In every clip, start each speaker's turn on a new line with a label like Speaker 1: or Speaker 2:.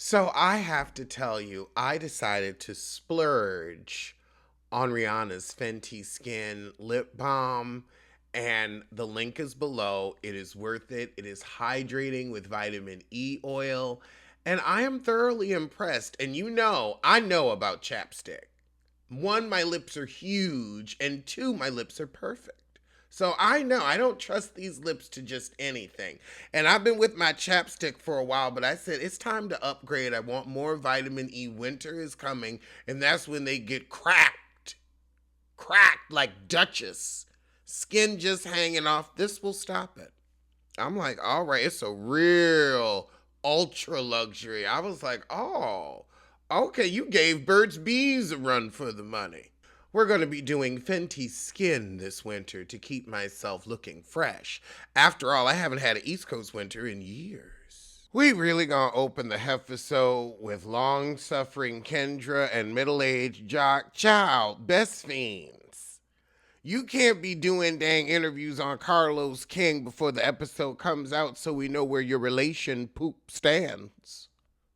Speaker 1: So I have to tell you, I decided to splurge on Rihanna's Fenty Skin lip balm, and the link is below. It is worth it. It is hydrating with vitamin E oil, and I am thoroughly impressed. And I know about chapstick. One, my lips are huge, and two, my lips are perfect. So I know I don't trust these lips to just anything. And I've been with my chapstick for a while, but I said it's time to upgrade. I want more vitamin E. Winter is coming, and that's when they get cracked like Duchess. Skin just hanging off. This will stop it. I'm like, all right, it's a real ultra luxury. I was like, oh, okay, you gave Burt's Bees a run for the money. We're going to be doing Fenty Skin this winter to keep myself looking fresh. After all, I haven't had an East Coast winter in years. We really gonna open the episode with long-suffering Kendra and middle-aged Jock Child, best fiends. You can't be doing dang interviews on Carlos King before the episode comes out so we know where your relation poop stands.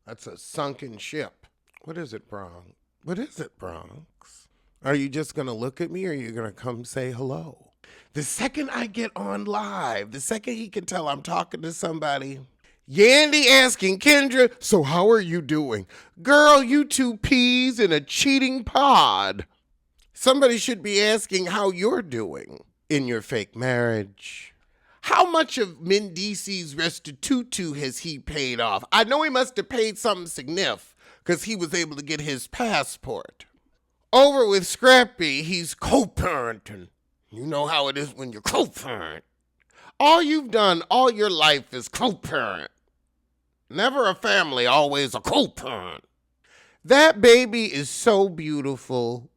Speaker 1: That's a sunken ship. What is it, Bronx? What is it, Bronx? Are you just going to look at me or are you going to come say hello? The second I get on live, the second he can tell I'm talking to somebody, Yandy asking Kendra, so how are you doing? Girl, you two peas in a cheating pod. Somebody should be asking how you're doing in your fake marriage. How much of Mendeecees restitutu has he paid off? I know he must have paid something significant because he was able to get his passport. Over with Scrappy, he's co-parenting. You know how it is when you're co-parent. All you've done all your life is co-parent. Never a family, always a co-parent. That baby is so beautiful.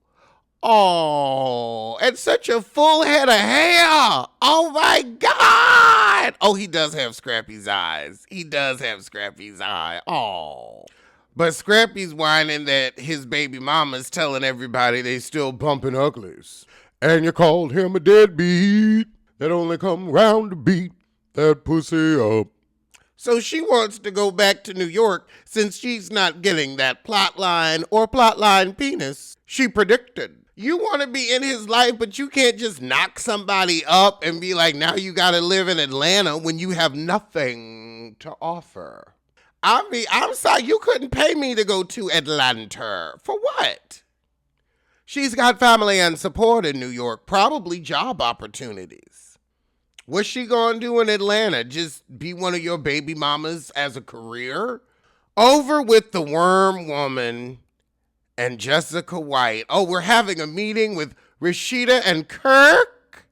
Speaker 1: Oh, and such a full head of hair. Oh my God. Oh, he does have Scrappy's eyes. He does have Scrappy's eye. Oh. But Scrappy's whining that his baby mama's telling everybody they still bumping uglies. And you called him a deadbeat that only come round to beat that pussy up. So she wants to go back to New York since she's not getting that plotline or plotline penis she predicted. You want to be in his life, but you can't just knock somebody up and be like, now you got to live in Atlanta when you have nothing to offer. I'm sorry, you couldn't pay me to go to Atlanta. For what? She's got family and support in New York, probably job opportunities. What's she gonna do in Atlanta? Just be one of your baby mamas as a career? Over with the worm woman and Jessica White. Oh, we're having a meeting with Rasheeda and Kirk?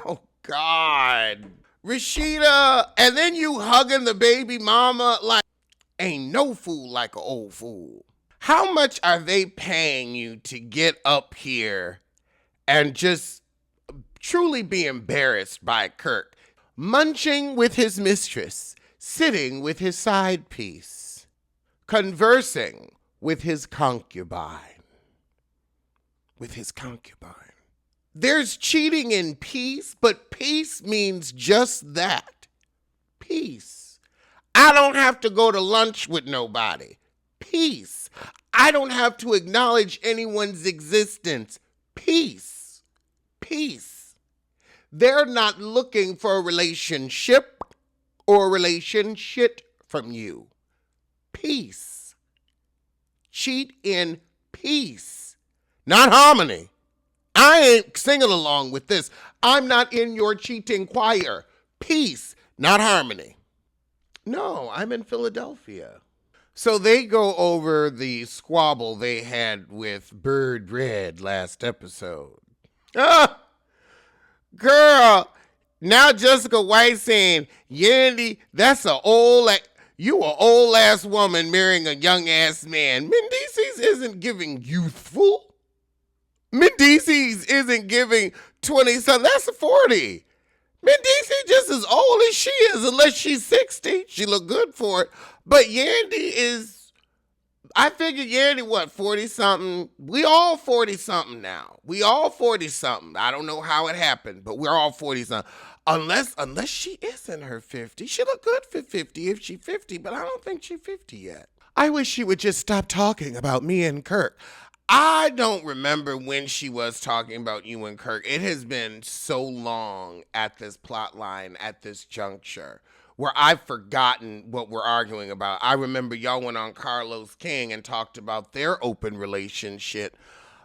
Speaker 1: Oh, God. Rasheeda, and then you hugging the baby mama like, ain't no fool like an old fool. How much are they paying you to get up here and just truly be embarrassed by Kirk? Munching with his mistress, sitting with his side piece, conversing with his concubine. There's cheating in peace, but peace means just that. Peace. I don't have to go to lunch with nobody. Peace. I don't have to acknowledge anyone's existence. Peace. They're not looking for a relationship or a relationship from you. Peace. Cheat in peace, not harmony. I ain't singing along with this. I'm not in your cheating choir. Peace, not harmony. No, I'm in Philadelphia. So they go over the squabble they had with Bird Red last episode. Girl, now Jessica White saying, Yandy, that's you an old ass woman marrying a young ass man. Mendeecees isn't giving youthful. Mendeecees isn't giving 20-something. That's a 40. Mendeecees just as old as she is, unless she's 60. She look good for it. But Yandy is, I figured Yandy, what, 40-something? We all 40-something now. We all 40-something. I don't know how it happened, but we're all 40-something. Unless she is in her 50s. She look good for 50 if she 50, but I don't think she 50 yet. I wish she would just stop talking about me and Kirk. I don't remember when she was talking about you and Kirk. It has been so long at this plot line, at this juncture, where I've forgotten what we're arguing about. I remember y'all went on Carlos King and talked about their open relationship.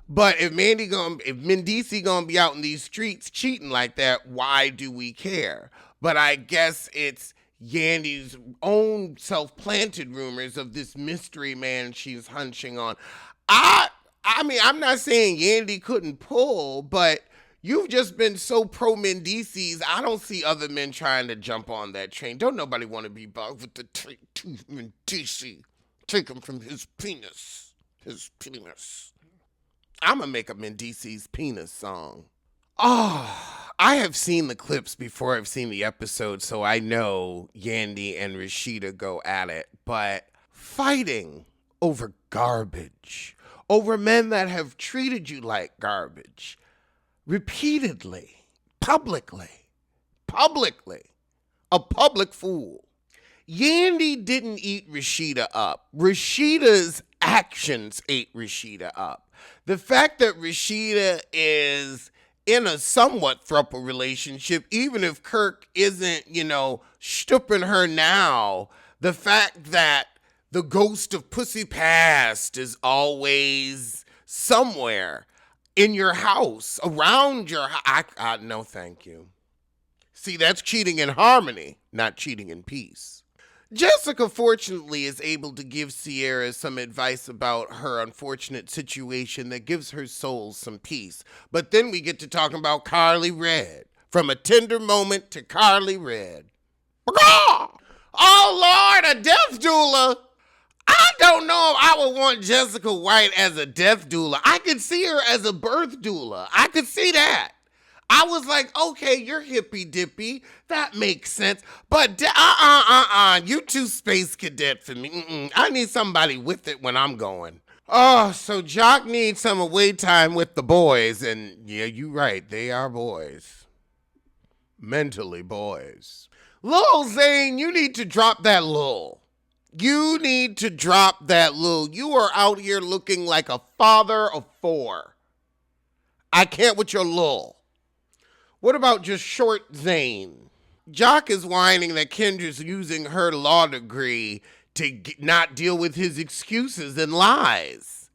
Speaker 1: But if Mendeecees gonna be out in these streets cheating like that, why do we care? But I guess it's Yandy's own self-planted rumors of this mystery man she's hunching on. I mean, I'm not saying Yandy couldn't pull, but you've just been so pro Mendeecees. I don't see other men trying to jump on that train. Don't nobody want to be bugged with the Mendeecees. Take him from his penis. His penis. I'm going to make a Mendeecees penis song. Oh, I have seen the clips before I've seen the episode, so I know Yandy and Rasheeda go at it. But fighting over garbage, over men that have treated you like garbage, repeatedly, publicly, a public fool. Yandy didn't eat Rasheeda up. Rasheeda's actions ate Rasheeda up. The fact that Rasheeda is in a somewhat throuple relationship, even if Kirk isn't, stooping her now, the fact that the ghost of pussy past is always somewhere in your house, around your house. No, thank you. See, that's cheating in harmony, not cheating in peace. Jessica, fortunately, is able to give Sierra some advice about her unfortunate situation that gives her soul some peace. But then we get to talking about Carly Red. From a tender moment to Carly Red. Oh, Lord, a death doula. I don't know if I would want Jessica White as a death doula. I could see her as a birth doula. I could see that. I was like, okay, you're hippy dippy. That makes sense. But you too space cadet for me. I need somebody with it when I'm going. Oh, so Jock needs some away time with the boys. And yeah, you're right. They are boys. Mentally boys. Lil Zane, you need to drop that lil. You need to drop that lil. You are out here looking like a father of 4. I can't with your lil. What about just short Zane? Jock is whining that Kendra's using her law degree to not deal with his excuses and lies.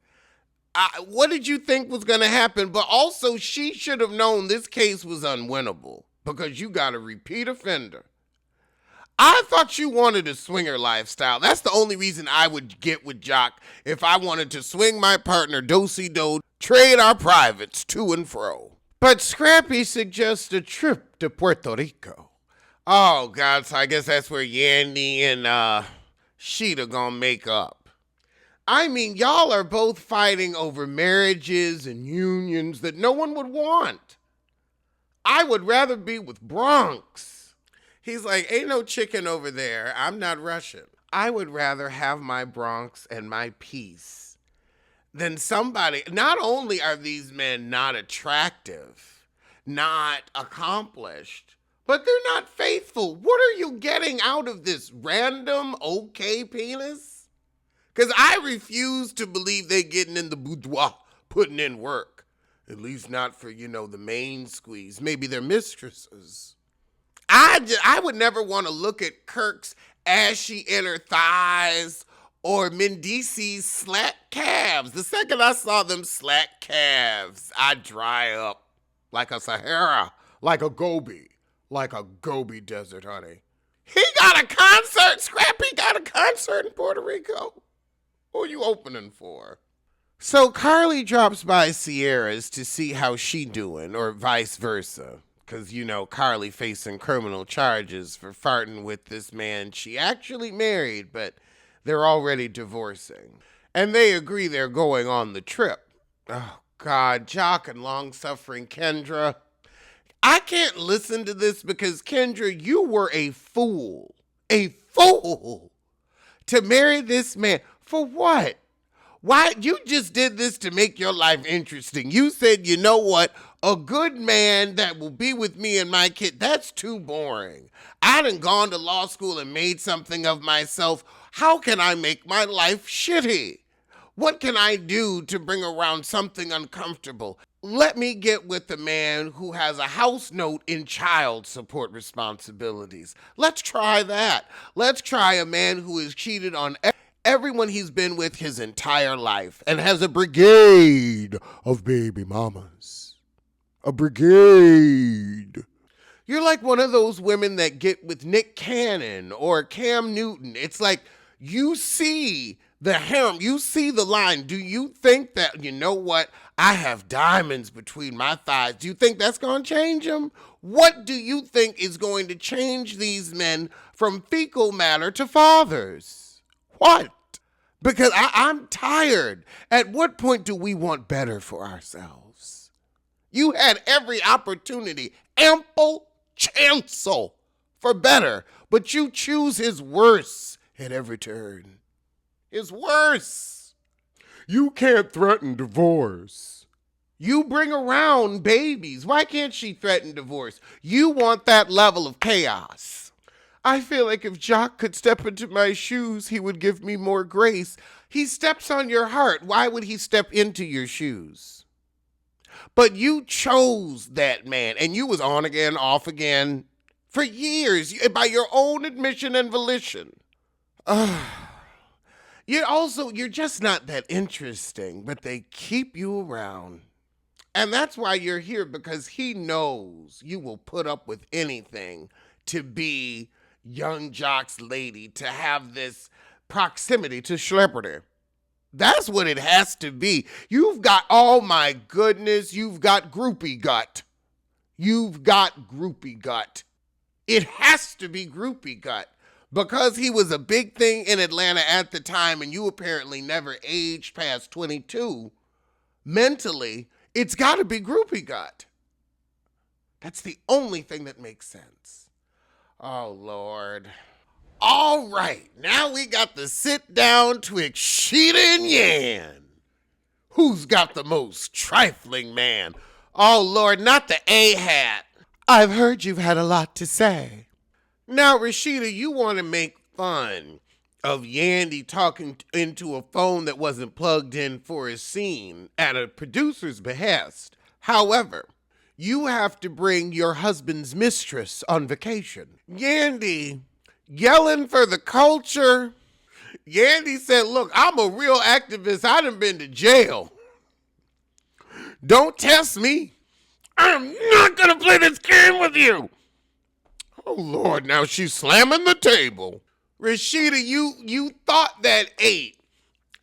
Speaker 1: What did you think was going to happen? But also, she should have known this case was unwinnable because you got a repeat offender. I thought you wanted a swinger lifestyle. That's the only reason I would get with Jock if I wanted to swing my partner do-si-do, trade our privates to and fro. But Scrappy suggests a trip to Puerto Rico. Oh, God, so I guess that's where Yandy and Sheeta gonna make up. I mean, y'all are both fighting over marriages and unions that no one would want. I would rather be with Bronx. He's like, ain't no chicken over there. I'm not Russian. I would rather have my Bronx and my peace than somebody. Not only are these men not attractive, not accomplished, but they're not faithful. What are you getting out of this random okay penis? Because I refuse to believe they're getting in the boudoir, putting in work. At least not for, the main squeeze. Maybe their mistresses. I would never want to look at Kirk's ashy inner thighs or Mendeecees' slack calves. The second I saw them slack calves, I dry up like a Sahara, like a Gobi desert, honey. He got a concert, Scrappy got a concert in Puerto Rico. Who are you opening for? So Carly drops by Sierra's to see how she doing, or vice versa. Because, Carly facing criminal charges for farting with this man she actually married, but they're already divorcing. And they agree they're going on the trip. Oh, God, Jock and long-suffering Kendra. I can't listen to this because, Kendra, you were a fool. A fool. To marry this man. For what? Why? You just did this to make your life interesting. You said, you know what? A good man that will be with me and my kid, that's too boring. I done gone to law school and made something of myself. How can I make my life shitty? What can I do to bring around something uncomfortable? Let me get with a man who has a house note in child support responsibilities. Let's try that. Let's try a man who has cheated on everyone he's been with his entire life and has a brigade of baby mamas. A brigade. You're like one of those women that get with Nick Cannon or Cam Newton. It's like you see the harem, you see the line. Do you think that, you know what, I have diamonds between my thighs? Do you think that's going to change them? What do you think is going to change these men from fecal matter to fathers? What? Because I'm tired. At what point do we want better for ourselves? You had every opportunity, ample chancel for better, but you choose his worse at every turn. His worse. You can't threaten divorce. You bring around babies. Why can't she threaten divorce? You want that level of chaos. I feel like if Jock could step into my shoes, he would give me more grace. He steps on your heart. Why would he step into your shoes? But you chose that man, and you was on again, off again for years by your own admission and volition. You're just not that interesting, but they keep you around. And that's why you're here, because he knows you will put up with anything to be young Jock's lady, to have this proximity to celebrity. That's what it has to be. You've got, oh my goodness, you've got groupie gut. You've got groupie gut. It has to be groupie gut. Because he was a big thing in Atlanta at the time and you apparently never aged past 22, mentally, it's got to be groupie gut. That's the only thing that makes sense. Oh, Lord. All right, now we got the sit down twixt Sheeta and Yan. Who's got the most trifling man? Oh, Lord, not the A-hat. I've heard you've had a lot to say. Now, Rasheeda, you want to make fun of Yandy talking into a phone that wasn't plugged in for his scene at a producer's behest. However, you have to bring your husband's mistress on vacation. Yandy, yelling for the culture. Yandy said, look, I'm a real activist. I done been to jail. Don't test me. I'm not going to play this game with you. Oh, Lord, now she's slamming the table. Rasheeda, you thought that 8.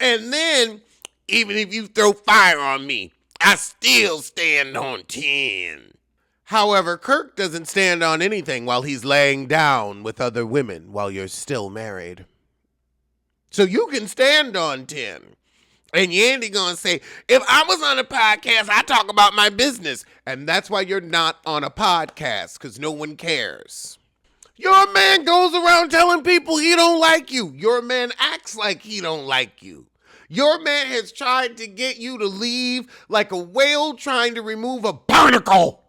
Speaker 1: And then, even if you throw fire on me, I still stand on 10. However, Kirk doesn't stand on anything while he's laying down with other women while you're still married. So you can stand on 10. And Yandy gonna say, if I was on a podcast, I talk about my business. And that's why you're not on a podcast, because no one cares. Your man goes around telling people he don't like you. Your man acts like he don't like you. Your man has tried to get you to leave like a whale trying to remove a barnacle.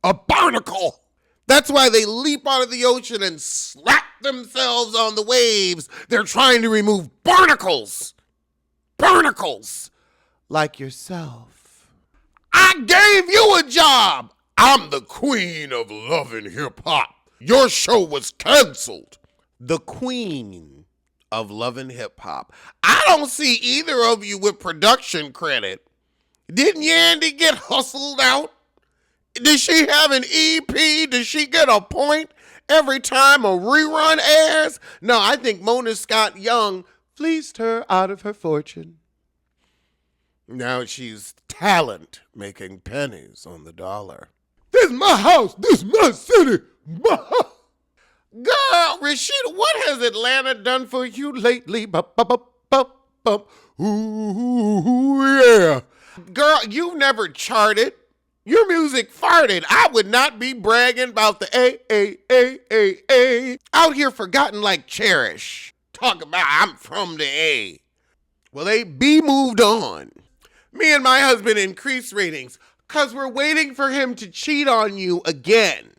Speaker 1: A barnacle. That's why they leap out of the ocean and slap themselves on the waves. They're trying to remove barnacles. Barnacles. Like yourself. I gave you a job. I'm the queen of love and hip hop. Your show was canceled. The queen of love and hip hop. I don't see either of you with production credit. Didn't Yandy get hustled out? Did she have an EP? Did she get a point every time a rerun airs? No, I think Mona Scott Young fleeced her out of her fortune. Now she's talent making pennies on the dollar. This is my house. This is my city. My house. Girl, Rasheeda, what has Atlanta done for you lately? Ooh, yeah. Girl, you've never charted. Your music farted. I would not be bragging about the A. Out here forgotten like Cherish. Talk about I'm from the A. Well, they be moved on. Me and my husband increased ratings because we're waiting for him to cheat on you again.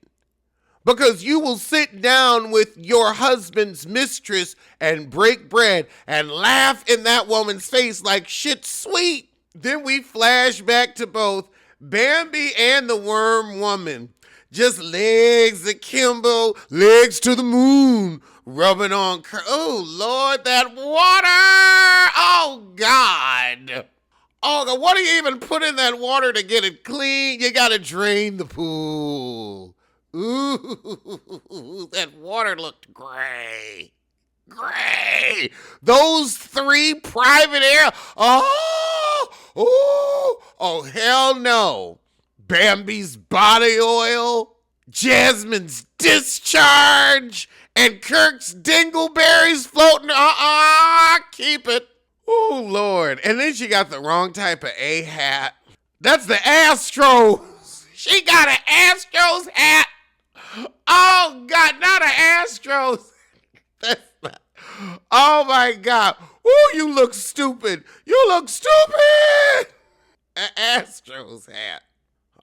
Speaker 1: Because you will sit down with your husband's mistress and break bread and laugh in that woman's face like shit's sweet. Then we flash back to both Bambi and the worm woman. Just legs akimbo, legs to the moon, rubbing on. Oh, Lord, that water. Oh, God. Oh, God, what do you even put in that water to get it clean? You got to drain the pool. Ooh, that water looked gray. Gray. Those 3 private air. Oh, hell no. Bambi's body oil, Jasmine's discharge, and Kirk's dingleberries floating. Keep it. Oh, Lord. And then she got the wrong type of A hat. That's the Astros. She got an Astros hat. Oh, God, not an Astros. That's not. Oh, my God. Ooh, you look stupid. You look stupid. An Astros hat.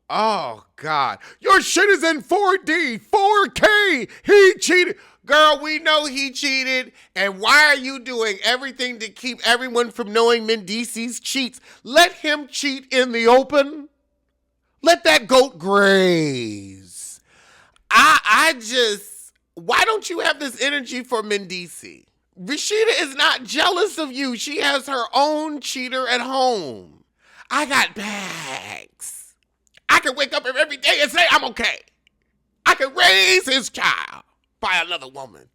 Speaker 1: Oh, God. Your shit is in 4D, 4K. He cheated. Girl, we know he cheated. And why are you doing everything to keep everyone from knowing Mendeecees cheats? Let him cheat in the open. Let that goat graze. Why don't you have this energy for Mendeecees? Rasheeda is not jealous of you. She has her own cheater at home. I got bags. I can wake up every day and say I'm okay. I can raise his child by another woman.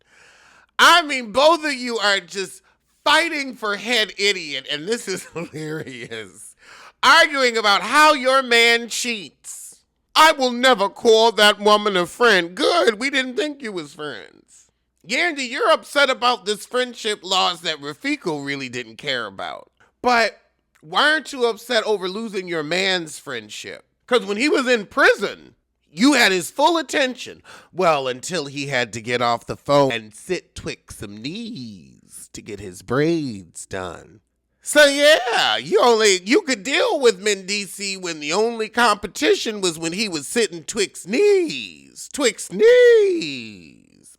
Speaker 1: I mean, both of you are just fighting for head idiot, and this is hilarious. Arguing about how your man cheats. I will never call that woman a friend. Good, we didn't think you was friends. Yandy, you're upset about this friendship loss that Rafiko really didn't care about. But why aren't you upset over losing your man's friendship? Because when he was in prison, you had his full attention. Well, until he had to get off the phone and sit twixt some knees to get his braids done. So yeah, you could deal with Mendeecees when the only competition was when he was sitting twixt knees.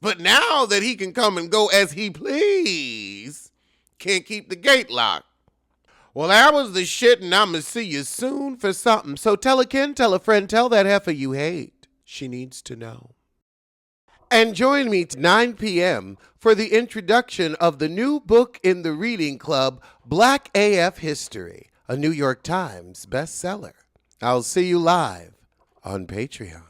Speaker 1: But now that he can come and go as he please, can't keep the gate locked. Well, that was the shit, and I'ma see you soon for something. So tell a kin, tell a friend, tell that heifer you hate. She needs to know. And join me at 9 p.m. for the introduction of the new book in the reading club, Black AF History, a New York Times bestseller. I'll see you live on Patreon.